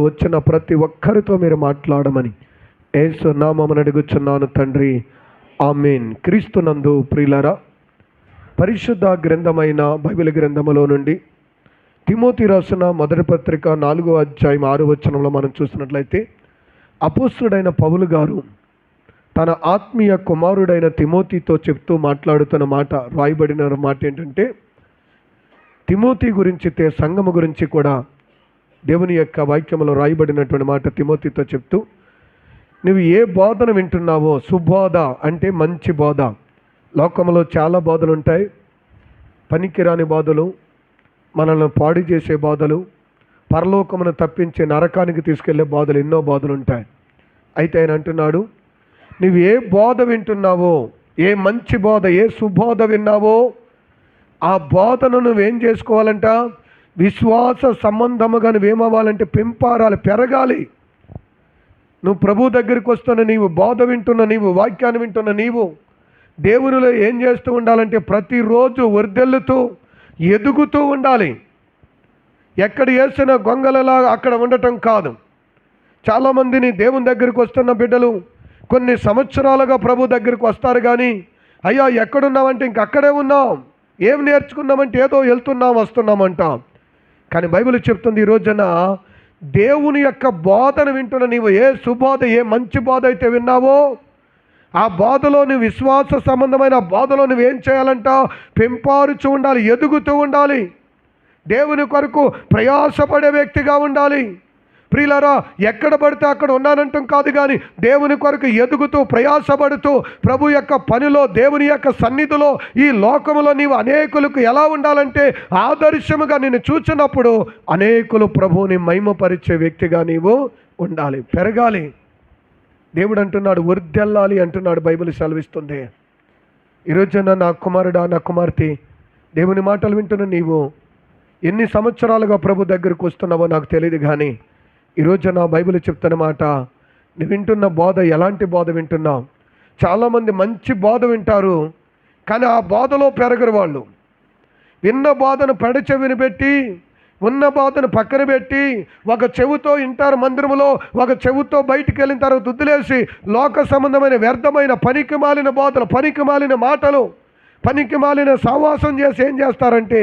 వచ్చిన ప్రతి ఒక్కరితో మీరు మాట్లాడమని యేసు నామమున అడుగుచున్నాను తండ్రి, ఆమేన్. క్రీస్తునందు ప్రియులారా, పరిశుద్ధ గ్రంథమైన బైబిల్ గ్రంథములో నుండి తిమోతి రాసిన మొదటి పత్రిక 4వ అధ్యాయం 6వ వచనంలో మనం చూసినట్లయితే, అపోస్తలుడైన పౌలు గారు తన ఆత్మీయ కుమారుడైన తిమోతితో చెప్తూ మాట్లాడుతున్న మాట, రాయబడిన మాట ఏంటంటే, తిమోతి గురించి సంఘము గురించి కూడా దేవుని యొక్క వాక్యములో రాయబడినటువంటి మాట తిమోతితో చెప్తూ, నువ్వు ఏ బోధన వింటున్నావో, సుబోధ అంటే మంచి బోధ. లోకంలో చాలా బోధలు ఉంటాయి, పనికిరాని బోధలు, మనల్ని పాడు చేసే బోధలు, పరలోకమును తప్పించి నరకానికి తీసుకెళ్లే బోధలు, ఎన్నో బోధలు ఉంటాయి. అయితే ఆయన అంటున్నాడు, నువ్వు ఏ బోధ వింటున్నావో, ఏ మంచి బోధ, ఏ సుబోధ విన్నావో, ఆ బోధను నువ్వేం చేసుకోవాలంట? విశ్వాస సంబంధముగా నువ్వేమవ్వాలంటే పెంపారాలి, పెరగాలి. నువ్వు ప్రభు దగ్గరికి వస్తున్న నీవు, బోధ వింటున్న నీవు, వాక్యాన్ని వింటున్న నీవు దేవునిలో ఏం చేస్తూ ఉండాలంటే ప్రతిరోజు వర్ధిల్లుతూ ఎదుగుతూ ఉండాలి. ఎక్కడ వేసిన గొంగలలా అక్కడ ఉండటం కాదు. చాలామందిని దేవుని దగ్గరికి వస్తున్న బిడ్డలు కొన్ని సంవత్సరాలుగా ప్రభు దగ్గరికి వస్తారు, కానీ అయ్యా ఎక్కడున్నామంటే ఇంక అక్కడే ఉన్నాం, ఏం నేర్చుకున్నామంటే ఏదో వెళ్తున్నాం వస్తున్నామంటాం. కానీ బైబిల్ చెప్తుంది, ఈ రోజున దేవుని యొక్క బోధన వింటున్న నీవు, ఏ సుబోధ, ఏ మంచి బోధ అయితే విన్నావో ఆ బోధలో నువ్వు, విశ్వాస సంబంధమైన బోధలో నువ్వేం చేయాలంట? పెంపారుచు ఉండాలి, ఎదుగుతూ ఉండాలి, దేవుని కొరకు ప్రయాసపడే వ్యక్తిగా ఉండాలి. ప్రియులారా, ఎక్కడ పడితే అక్కడ ఉన్నానంటాం కాదు, కానీ దేవుని కొరకు ఎదుగుతూ ప్రయాసపడుతూ ప్రభు యొక్క పనిలో, దేవుని యొక్క సన్నిధిలో, ఈ లోకములో నీవు అనేకులకు ఎలా ఉండాలంటే ఆదర్శముగా నిన్ను చూచినప్పుడు అనేకులు ప్రభువుని మహిమపరిచే వ్యక్తిగా నీవు ఉండాలి, పెరగాలి. దేవుడు అంటున్నాడు, వర్ధిల్లాలి అంటున్నాడు, బైబిల్ సెలవిస్తుంది. ఈరోజున నా కుమారుడా, నా కుమార్తె, దేవుని మాటలు వింటున్న నీవు ఎన్ని సంవత్సరాలుగా ప్రభు దగ్గరకు వస్తున్నావో నాకు తెలియదు, కానీ ఈరోజు నా బైబిల్ చెప్తున్న మాట, నువ్వు వింటున్న బోధ ఎలాంటి బోధ వింటున్నావు? చాలామంది మంచి బోధ వింటారు, కానీ ఆ బోధలో పెరగరు వాళ్ళు. విన్న బోధను పెడచెవిని పెట్టి, ఉన్న బోధను పక్కన పెట్టి, ఒక చెవుతో వింటారు మందిరములో, ఒక చెవుతో బయటికి వెళ్ళిన తర్వాత వదిలేసి లోక సంబంధమైన వ్యర్థమైన పనికి మాలిన బోధలు, పనికి మాలిన మాటలు, పనికి మాలిన సావాసం చేసి ఏం చేస్తారంటే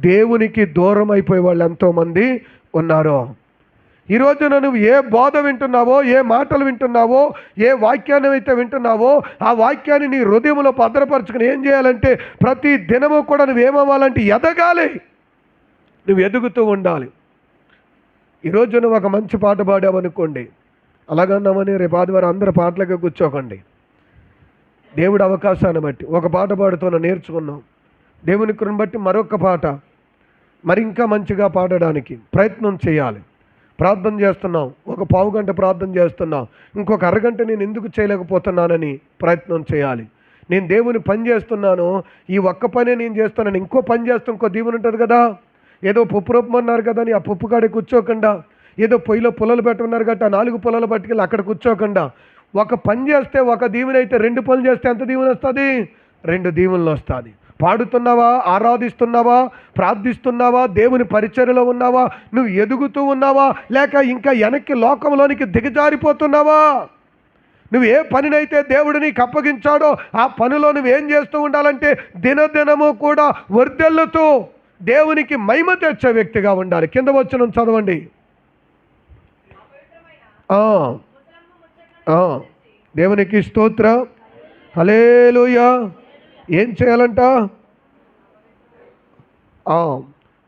దేవునికి దూరం అయిపోయే వాళ్ళు ఎంతోమంది ఉన్నారు. ఈరోజున నువ్వు ఏ బోధ వింటున్నావో, ఏ మాటలు వింటున్నావో, ఏ వాక్యాన్ని అయితే వింటున్నావో ఆ వాక్యాన్ని నీ హృదయంలో భద్రపరచుకుని ఏం చేయాలంటే ప్రతి దినము కూడా నువ్వేమవ్వాలంటే ఎదగాలి, నువ్వు ఎదుగుతూ ఉండాలి. ఈరోజు నువ్వు ఒక మంచి పాట పాడావనుకోండి, అలాగన్నామని రేపు ఆదివారం అందరూ పాటలకే కూర్చోకండి. దేవుడి అవకాశాన్ని బట్టి ఒక పాట పాడుతున్నా నేర్చుకున్నాం, దేవుని కృపను బట్టి మరొక పాట మరి ఇంకా మంచిగా పాడడానికి ప్రయత్నం చేయాలి. ప్రార్థన చేస్తున్నాం, ఒక పావు గంట ప్రార్థన చేస్తున్నాం, ఇంకొక అరగంట నేను ఎందుకు చేయలేకపోతున్నానని ప్రయత్నం చేయాలి. నేను దేవుని పని చేస్తున్నాను, ఈ ఒక్క పనే నేను చేస్తున్నాను, ఇంకో పని చేస్తాను, ఇంకో దీవెన ఉంటుంది కదా. ఏదో పప్పు రూపమన్నారు కదా అని ఆ పప్పు కాడే కూర్చోకుండా, ఏదో పొయ్యిలో పుల్లలు పెట్టుకున్నారు కాబట్టి ఆ 4 పుల్లలు పట్టుకెళ్ళి అక్కడ కూర్చోకుండా, ఒక పని చేస్తే ఒక దీవెన అయితే 2 పనులు చేస్తే ఎంత దీవెన వస్తుంది? 2 దీవెనలు వస్తుంది. పాడుతున్నావా, ఆరాధిస్తున్నావా, ప్రార్థిస్తున్నావా, దేవుని పరిచర్యలో ఉన్నావా, నువ్వు ఎదుగుతూ ఉన్నావా, లేక ఇంకా వెనక్కి లోకంలోనికి దిగజారిపోతున్నావా? నువ్వు ఏ పనినైతే దేవుడు నీకు అప్పగించాడో ఆ పనిలో నువ్వేం చేస్తూ ఉండాలంటే దినదినము కూడా వర్ధిల్లుతూ దేవునికి మహిమ తెచ్చే వ్యక్తిగా ఉండాలి. కింద వచనం చదవండి. దేవునికి స్తోత్రం, హల్లెలూయా. ఏం చేయాలంట?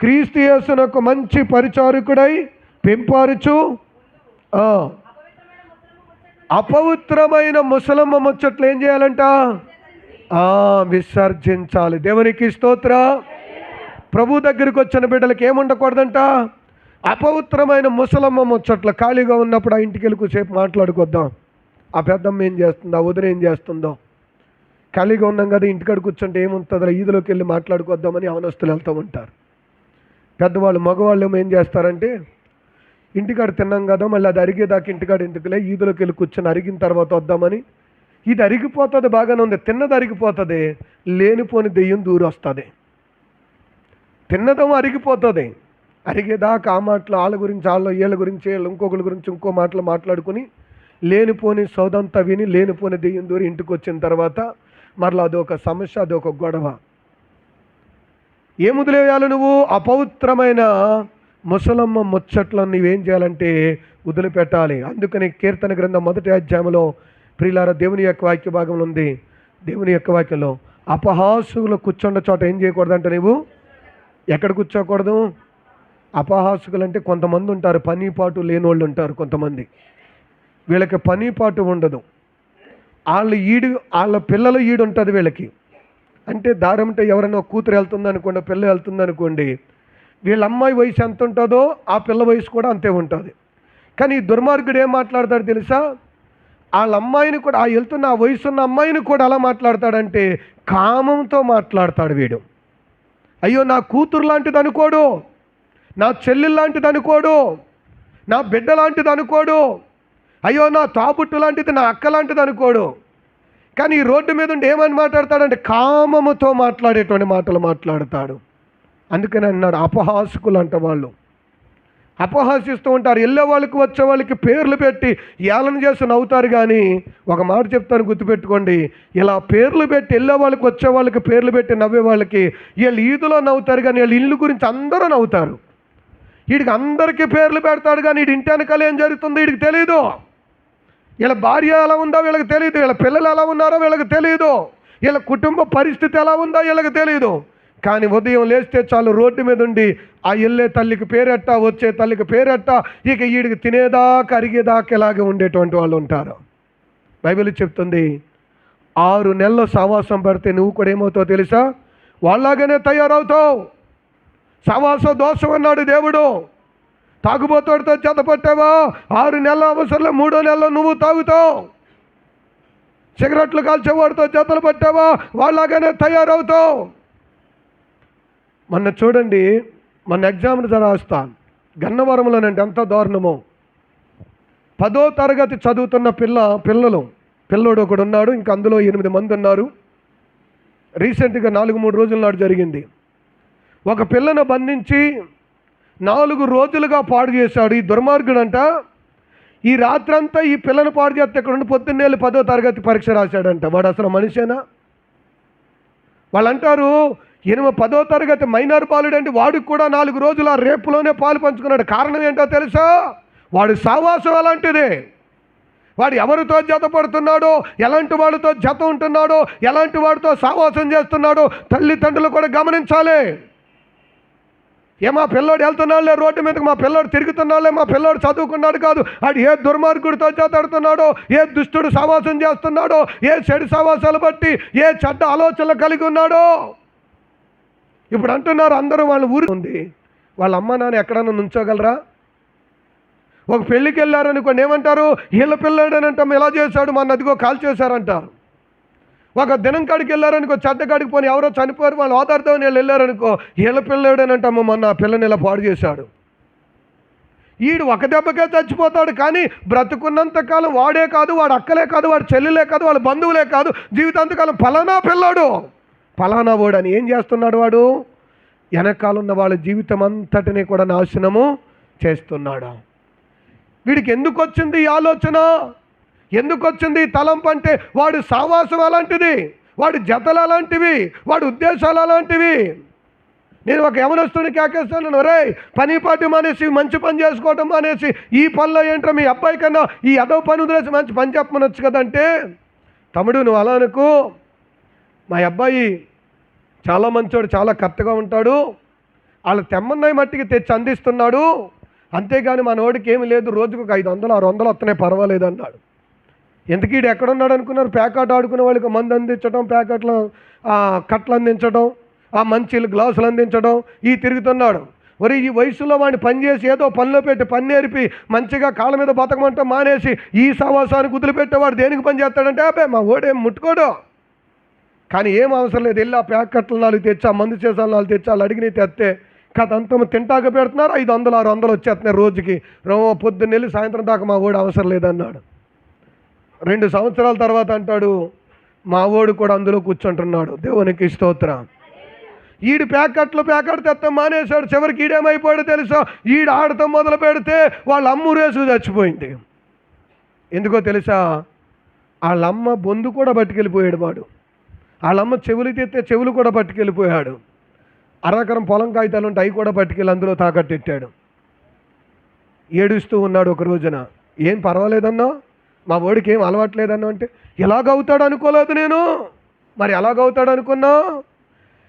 క్రీస్తు యేసునకు మంచి పరిచారకుడై పెంపారుచు అపవిత్రమైన ముసలమ్మ ముచ్చట్లు ఏం చేయాలంట? విసర్జించాలి. దేవునికి స్తోత్రం. ప్రభు దగ్గరికి వచ్చిన బిడ్డలకి ఏముండకూడదంట? అపవిత్రమైన ముసలమ్మ ముచ్చట్లు. ఖాళీగా ఉన్నప్పుడు ఆ ఇంటికి వెళ్ళి సేపు మాట్లాడుకొద్దాం, ఆ పెద్దమ్మ ఏం చేస్తుందో, ఆ వదిన ఏం చేస్తుందో. ఖాళీగా ఉన్నాం కదా, ఇంటికాడ కూర్చుంటే ఏముంటుందో, ఈదులోకి వెళ్ళి మాట్లాడుకొద్దామని అవనస్తులు వెళ్తూ ఉంటారు. పెద్దవాళ్ళు, మగవాళ్ళు ఏం చేస్తారంటే ఇంటికాడ తిన్నాం కదా, మళ్ళీ అది అరిగేదాకా ఇంటికాడ ఎందుకులే, ఈదులోకి వెళ్ళి కూర్చొని అరిగిన తర్వాత వద్దామని. ఇది అరిగిపోతుంది, బాగానే ఉంది, తిన్నది అరిగిపోతుంది, లేనిపోని దెయ్యం దూరం వస్తుంది. తిన్నదేమో అరిగిపోతుంది, అరిగేదాకా ఆ మాటలు వాళ్ళ గురించి వీళ్ళ గురించి ఇంకొకరి గురించి ఇంకో మాటలు మాట్లాడుకుని లేనిపోని సౌదంతా విని లేనిపోని దెయ్యం దూరి ఇంటికి వచ్చిన తర్వాత మరలా అదొక సమస్య, అదొక గొడవ. ఏం వదిలేయాలి నువ్వు? అపవిత్రమైన ముసలమ్మ ముచ్చట్లను నువ్వేం చేయాలంటే వదిలిపెట్టాలి. అందుకని కీర్తన గ్రంథం 1వ అధ్యాయంలో ప్రియులారా దేవుని యొక్క వాక్య భాగంలో ఉంది. దేవుని యొక్క వాక్యంలో అపహాసుకులు కూర్చున్న చోట ఏం చేయకూడదంటే నువ్వు ఎక్కడ కూర్చోకూడదు? అపహాసుకులు అంటే కొంతమంది ఉంటారు, పనిపాటు లేని వాళ్ళు ఉంటారు. కొంతమంది వీళ్ళకి పనిపాటు ఉండదు. వాళ్ళ పిల్లల ఈడు ఉంటుంది వీళ్ళకి. అంటే దారంటే ఎవరైనా కూతురు వెళ్తుంది అనుకోండి, పిల్ల వెళ్తుంది అనుకోండి, వీళ్ళ అమ్మాయి వయసు ఎంత ఉంటుందో ఆ పిల్ల వయసు కూడా అంతే ఉంటుంది. కానీ ఈ దుర్మార్గుడు ఏం మాట్లాడతాడు తెలుసా? వాళ్ళ అమ్మాయిని కూడా, ఆ వెళ్తున్న ఆ వయసున్న అమ్మాయిని కూడా అలా మాట్లాడతాడంటే కామంతో మాట్లాడతాడు వీడు. అయ్యో నా కూతురు లాంటిది అనుకోడు, నా చెల్లెలు లాంటిది అనుకోడు, నా బిడ్డ లాంటిది అనుకోడు, అయ్యో నా తాబుట్టు లాంటిది, నా అక్క లాంటిది అనుకోడు. కానీ ఈ రోడ్డు మీద ఉండి ఏమని మాట్లాడతాడంటే కామముతో మాట్లాడేటువంటి మాటలు మాట్లాడతాడు. అందుకని అన్నాడు అపహాసకులు అంట. వాళ్ళు అపహాసిస్తూ ఉంటారు. వెళ్ళే వాళ్ళకి వచ్చే వాళ్ళకి పేర్లు పెట్టి ఏళన చేసి నవ్వుతారు. కానీ ఒక మాట చెప్తాను, గుర్తుపెట్టుకోండి, ఇలా పేర్లు పెట్టి వెళ్ళే వాళ్ళకి వచ్చే వాళ్ళకి పేర్లు పెట్టి నవ్వే వాళ్ళకి వీళ్ళు ఈదులో నవ్వుతారు, కానీ వీళ్ళ ఇల్లు గురించి అందరూ నవ్వుతారు. వీడికి అందరికీ పేర్లు పెడతాడు, కానీ వీడి ఇంటి వెనకాల ఏం జరుగుతుందో వీడికి తెలీదు. వీళ్ళ భార్య ఎలా ఉందో వీళ్ళకి తెలియదు, వీళ్ళ పిల్లలు ఎలా ఉన్నారో వీళ్ళకి తెలియదు, వీళ్ళ కుటుంబ పరిస్థితి ఎలా ఉందో వీళ్ళకి తెలియదు. కానీ ఉదయం లేస్తే చాలు రోడ్డు మీద ఉండి ఆ వెళ్ళే తల్లికి పేరెట్ట, వచ్చే తల్లికి పేరెట్ట, ఇక వీడికి తినేదాకా అరిగేదాకా ఇలాగే ఉండేటువంటి వాళ్ళు ఉంటారు. బైబిల్ చెప్తుంది 6 నెలలు సావాసం పడితే నువ్వు కూడా ఏమవుతావు తెలుసా? వాళ్ళలాగానే తయారవుతావు. సావాస దోషం అన్నాడు దేవుడు. తాగుబోతుడితో జత పట్టావా 6 నెలల అవసరంలో 3వ నెలలో నువ్వు తాగుతావు. సిగరెట్లు కాల్చేవాడితో జతలు పట్టావా వాళ్ళలాగానే తయారవుతావు. మొన్న చూడండి, మొన్న ఎగ్జామ్లు రాస్తాను గన్నవరంలోనండి, ఎంత దారుణమో. 10వ తరగతి చదువుతున్న పిల్లోడు ఒకడు ఉన్నాడు, ఇంక అందులో 8 మంది ఉన్నారు. రీసెంట్గా 4-3 రోజుల నాడు జరిగింది. ఒక పిల్లను బంధించి 4 రోజులుగా పాడు చేశాడు ఈ దుర్మార్గుడంట. ఈ రాత్రంతా ఈ పిల్లను పాడు చేస్తే ఇక్కడ ఉండి పొద్దున్నేళ్ళు 10వ తరగతి పరీక్ష రాశాడంట. వాడు అసలు మనిషేనా? వాళ్ళు అంటారు 10వ తరగతి మైనర్ బాలుడండి, వాడికి కూడా 4 రోజులు ఆ రేపులోనే పాలు పంచుకున్నాడు. కారణం ఏంటో తెలుసా? వాడి సావాసం అలాంటిదే. వాడు ఎవరితో జత పడుతున్నాడో, ఎలాంటి వాడితో జత ఉంటున్నాడో, ఎలాంటి వాడితో సావాసం చేస్తున్నాడో తల్లిదండ్రులు కూడా గమనించాలి. మా పిల్లోడు వెళ్తున్నాడులే రోడ్డు మీదకి, మా పిల్లోడు తిరుగుతున్నాడులే, మా పిల్లోడు చదువుకున్నాడు కాదు, అది ఏ దుర్మార్గుడితో చేతాడుతున్నాడో, ఏ దుష్టుడు సావాసం చేస్తున్నాడో, ఏ చెడు సావాసాలు బట్టి ఏ చెడ్డ ఆలోచనలు కలిగి ఉన్నాడో. ఇప్పుడు అంటున్నారు అందరూ వాళ్ళ ఊరు ఉంది, వాళ్ళ అమ్మ నాన్న ఎక్కడన్నా నుంచోగలరా? ఒక పెళ్ళికి వెళ్ళారనుకోండి, ఏమంటారు? వీళ్ళ పిల్లాడనంట ఎలా చేశాడు, మన అదిగో కాల్ చేశారంటారు. ఒక దినం కాడికి వెళ్ళారనుకో, చెడ్డ కాడికి పోని ఎవరో చనిపోయారు, వాళ్ళు ఓదార్దామని వీళ్ళు వెళ్ళారనుకో, వీళ్ళ పిల్లాడనంటమ్మ మొన్న ఆ పిల్లని ఇలా పాడు చేశాడు. వీడు ఒక దెబ్బకే చచ్చిపోతాడు, కానీ బ్రతుకున్నంతకాలం వాడే కాదు, వాడు అక్కలే కాదు, వాడు చెల్లెలే కాదు, వాళ్ళ బంధువులే కాదు, జీవితాంతకాలం ఫలానా పిల్లాడు ఫలానా వాడు అని ఏం చేస్తున్నాడు? వాడు వెనకాలన్న వాళ్ళ జీవితం అంతటినీ కూడా నాశనము చేస్తున్నాడు. వీడికి ఎందుకు వచ్చింది ఈ ఆలోచన? ఎందుకు వచ్చింది ఈ తలంపు అంటే వాడి సావాసం అలాంటిది, వాడి జతలు అలాంటివి, వాడి ఉద్దేశాలు అలాంటివి. నేను ఒక యవనస్తుడిని కేకేస్తాను, ఒరే పని పాటి మానేసి మంచి పని చేసుకోవటం మానేసి ఈ పనిలో ఏంటో మీ అబ్బాయి కన్నా ఈ అదో పని వదిలేసి మంచి పని చెప్పమనొచ్చు కదంటే, తమ్ముడు నువ్వు అలా అనుకో, మా అబ్బాయి చాలా మంచోడు, చాలా కరెక్ట్గా ఉంటాడు, వాళ్ళు తెమ్మన్నాయి మట్టికి తెచ్చి అందిస్తున్నాడు, అంతేగాని మన వాడికి ఏమి లేదు, రోజుకు 500-600 వస్తున్నాయి, పర్వాలేదు అన్నాడు. ఎందుకు వీడు ఎక్కడున్నాడు అనుకున్నారు? ప్యాకెట్ ఆడుకునే వాళ్ళకి మందు అందించడం, ప్యాకెట్లు కట్లు అందించడం, ఆ మంచి గ్లాసులు అందించడం, ఈ తిరుగుతున్నాడు. మరి ఈ వయసులో వాడిని పనిచేసి ఏదో పనిలో పెట్టి పని నేర్పి మంచిగా కాళ్ళ మీద బతకమంటే మానేసి ఈ సవాసానికి వదిలిపెట్టేవాడు దేనికి పని చేస్తాడంటే అబ్బాయి మా ఓడేం ముట్టుకోడు. కానీ ఏం అవసరం లేదు, వెళ్ళి ఆ ప్యాకెట్లు 4 తెచ్చి ఆ మందు చేసాలు 4 తెచ్చి వాళ్ళు అడిగినవి తెస్తే కథ అంతా తింటాక పెడుతున్నారు, 500-600 వచ్చేస్తున్నాయి రోజుకి. పొద్దున్నెళ్ళి సాయంత్రం దాకా మా ఓడు అవసరం లేదన్నాడు. 2 సంవత్సరాల తర్వాత అంటాడు మా ఓడు కూడా అందులో కూర్చుంటున్నాడు. దేవునికి స్తోత్రం. ఈడు ప్యాకెట్లు తెత్తం మానేశాడు. చివరికి ఈడేమైపోయాడు తెలుసా? ఈడు ఆడటం మొదలు పెడితే వాళ్ళ అమ్మ రేసు చచ్చిపోయింది. ఎందుకో తెలుసా? వాళ్ళమ్మ బొందు కూడా పట్టుకెళ్ళిపోయాడు వాడు. వాళ్ళమ్మ చెవులు తెస్తే చెవులు కూడా పట్టుకెళ్ళిపోయాడు. అరకరం పొలం కాగితాలు ఉంటే అవి కూడా పట్టుకెళ్ళి అందులో తాకట్టెట్టాడు. ఏడుస్తూ ఉన్నాడు ఒక రోజున. ఏం పర్వాలేదన్నా, మా వాడికి ఏం అలవాట్లేదన్నా అంటే, ఎలాగవుతాడు అనుకోలేదు నేను. మరి ఎలాగవుతాడు అనుకున్నా?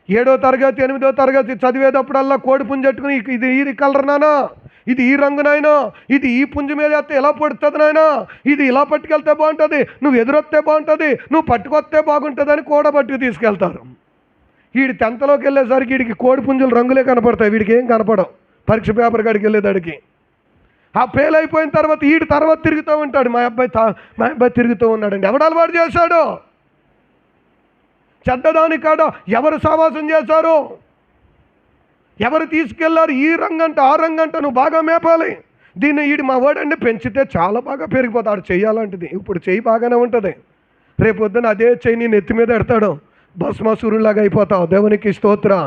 7వ తరగతి 8వ తరగతి చదివేటప్పుడల్లా కోడి పుంజెట్టుకుని, ఇది ఈ కలర్ నానా, ఇది ఈ రంగు నాయనా, ఇది ఈ పుంజు మీద వేస్తే ఎలా పడుతుంది నాయనా, ఇది ఇలా పట్టుకెళ్తే బాగుంటుంది, నువ్వు ఎదురొస్తే బాగుంటుంది, నువ్వు పట్టుకొస్తే బాగుంటుంది అని కూడా పట్టుకు తీసుకెళ్తారు. వీడి 10థలోకి వెళ్ళేసరికి వీడికి కోడి పుంజులు రంగులే కనపడతాయి, వీడికి ఏం కనపడవు. పరీక్ష పేపర్ కాడికి వెళ్ళేదాడికి ఆ ఫెయిల్ అయిపోయిన తర్వాత వీడి తర్వాత తిరుగుతూ ఉంటాడు. మా అబ్బాయి తిరుగుతూ ఉన్నాడండి. ఎవడు అలవాటు చేశాడు? చెడ్డదాని కాడ ఎవరు సావాసం చేశారు? ఎవరు తీసుకెళ్లారు? ఈ రంగంట ఆ రంగంట నువ్వు బాగా మేపాలి దీన్ని. వీడు మా వాడండి పెంచితే చాలా బాగా పెరిగిపోతాడు. చెయ్యాలంటిది ఇప్పుడు చెయ్యి బాగానే ఉంటుంది, రేపొద్దున అదే చెయ్యి నీ నెత్తి మీద ఎడతాడు, భస్మాసురులాగా అయిపోతావు. దేవునికి స్తోత్రం.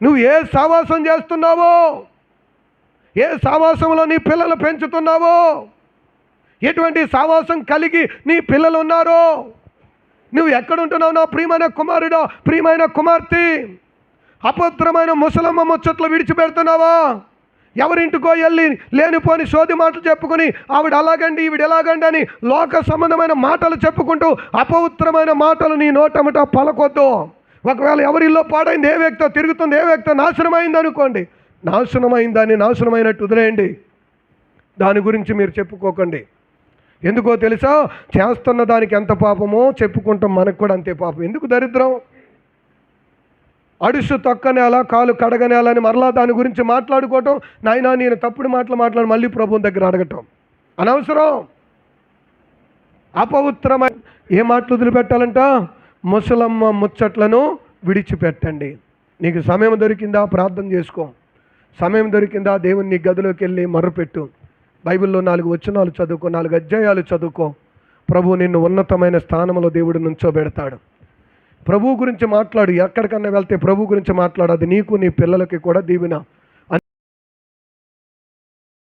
నువ్వు ఏ సావాసం చేస్తున్నావో, ఏ సావాసంలో నీ పిల్లలు పెంచుతున్నావో, ఎటువంటి సావాసం కలిగి నీ పిల్లలు ఉన్నారో, నువ్వు ఎక్కడుంటున్నావు నా ప్రియమైన కుమారుడా, ప్రియమైన కుమార్తె? అపవిత్రమైన ముసలమ్మ ముచ్చట్లు విడిచిపెడుతున్నావా? ఎవరింటికో వెళ్ళి లేనిపోని సోది మాటలు చెప్పుకొని ఆవిడ అలాగండి ఈవిడ ఎలాగండి అని లోక సంబంధమైన మాటలు చెప్పుకుంటూ అపవిత్రమైన మాటలు నీ నోటమట పలకొద్దు. ఒకవేళ ఎవరిల్లో పాడైంది, ఏ వ్యక్తో తిరుగుతుంది, ఏ వ్యక్తో నాశనమైంది అనుకోండి, నాశనమైందని నాశనమైనట్టు వదిలేయండి. దాని గురించి మీరు చెప్పుకోకండి. ఎందుకో తెలుసా? చేస్తున్న దానికి ఎంత పాపమో చెప్పుకుంటాం మనకు కూడా అంతే పాపం. ఎందుకు దరిద్రం? అడుసు తొక్కనేల కాలు కడగనేలని మరలా దాని గురించి మాట్లాడుకోవటం, నాయనా నేను తప్పుడు మాట్లాడి మళ్ళీ ప్రభువుని దగ్గర అడగటం అనవసరం. అపవిత్రమైన ఏ మాటలు వదిలిపెట్టాలంట? ముసలమ్మ ముచ్చట్లను విడిచిపెట్టండి. నీకు సమయం దొరికిందా ప్రార్థన చేసుకో, సమయం దొరికిందా దేవుని నీ గదిలోకి వెళ్ళి మొర్రపెట్టు, బైబిల్లో 4 వచనాలు చదువుకో, 4 అధ్యాయాలు చదువుకో. ప్రభు నిన్ను ఉన్నతమైన స్థానంలో దేవుడు నుంచోబెడతాడు. ప్రభు గురించి మాట్లాడు. ఎక్కడికన్నా వెళ్తే ప్రభు గురించి మాట్లాడు. అది నీకు నీ పిల్లలకి కూడా దీవెన.